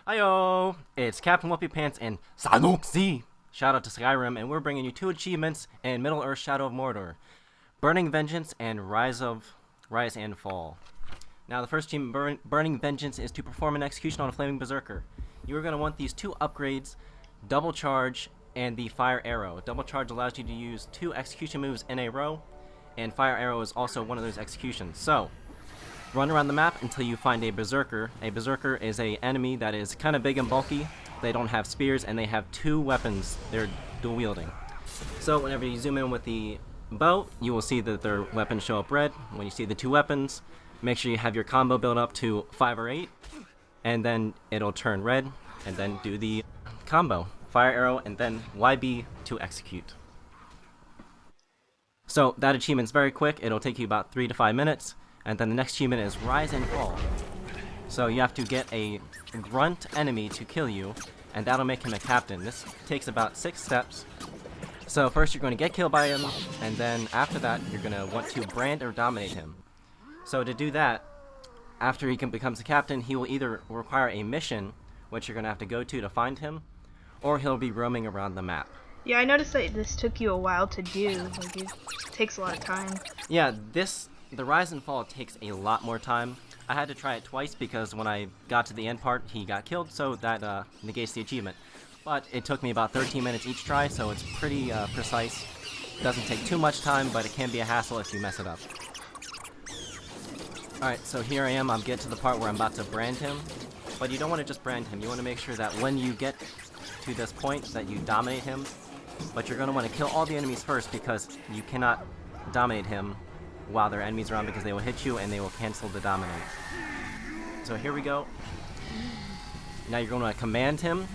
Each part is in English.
Hiyo! It's capWOOPYpant and Sahlokzii! Shout out to Skyrim, and we're bringing you two achievements in Middle Earth Shadow of Mordor. Burning Vengeance and Rise and Fall. Now the first achievement, Burning Vengeance, is to perform an execution on a flaming berserker. You are going to want these two upgrades, Double Charge and the Fire Arrow. Double Charge allows you to use two execution moves in a row, and Fire Arrow is also one of those executions. So, run around the map until you find a berserker. A berserker is an enemy that is kind of big and bulky. They don't have spears, and they have two weapons they're dual wielding. So whenever you zoom in with the bow, you will see that their weapons show up red. When you see the two weapons, make sure you have your combo built up to 5 or 8, and then it'll turn red, and then do the combo. Fire Arrow, and then YB to execute. So that achievement's very quick. It'll take you about 3 to 5 minutes. And then the next achievement is Rise and Fall. So you have to get a grunt enemy to kill you, and that'll make him a captain. This takes about 6 steps. So first you're going to get killed by him, and then after that you're going to want to brand or dominate him. So to do that, after he becomes a captain, he will either require a mission, which you're going to have to go to find him, or he'll be roaming around the map. Yeah, I noticed that this took you a while to do. Like, it takes a lot of time. Yeah, the Rise and Fall takes a lot more time. I had to try it twice because when I got to the end part, he got killed, so that negates the achievement. But it took me about 13 minutes each try, so it's pretty precise. Doesn't take too much time, but it can be a hassle if you mess it up. Alright, so here I am. I'm getting to the part where I'm about to brand him. But you don't want to just brand him. You want to make sure that when you get to this point that you dominate him. But you're going to want to kill all the enemies first because you cannot dominate him while there are enemies around because they will hit you and they will cancel the dominate. So here we go. Now you're going to command him.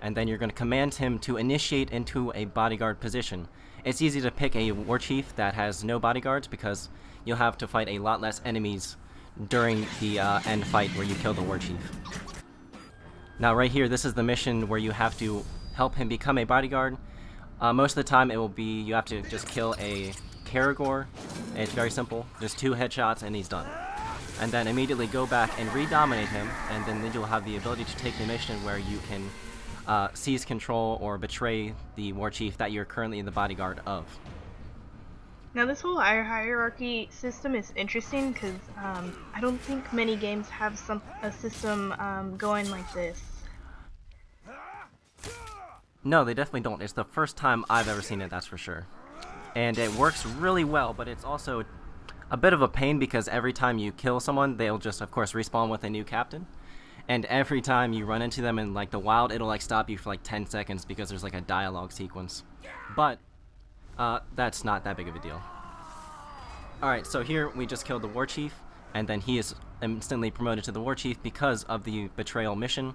And then you're going to command him to initiate into a bodyguard position. It's easy to pick a war chief that has no bodyguards because you'll have to fight a lot less enemies during the end fight where you kill the war chief. Now right here, this is the mission where you have to help him become a bodyguard. Most of the time it will be you have to just kill a Karagor. It's very simple. Just 2 headshots and he's done. And then immediately go back and re-dominate him, and then you'll have the ability to take the mission where you can seize control or betray the war chief that you're currently the bodyguard of. Now this whole hierarchy system is interesting because I don't think many games have a system going like this. No, they definitely don't. It's the first time I've ever seen it, that's for sure. And it works really well, but it's also a bit of a pain because every time you kill someone, they'll just, of course, respawn with a new captain. And every time you run into them in, like, the wild, it'll, like, stop you for, like, 10 seconds because there's, like, a dialogue sequence. But that's not that big of a deal. Alright, so here we just killed the war chief, and then he is instantly promoted to the war chief because of the betrayal mission.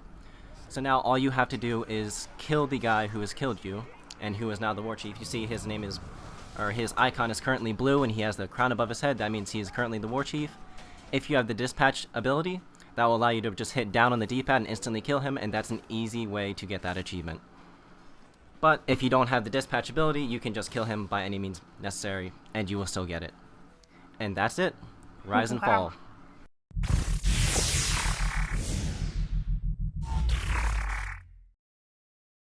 So now all you have to do is kill the guy who has killed you, and who is now the war chief. You see his name is, or his icon is currently blue, and he has the crown above his head. That means he is currently the war chief. If you have the dispatch ability, that will allow you to just hit down on the D-pad and instantly kill him, and that's an easy way to get that achievement. But if you don't have the dispatch ability, you can just kill him by any means necessary, and you will still get it. And that's it. Rise and Wow. Fall.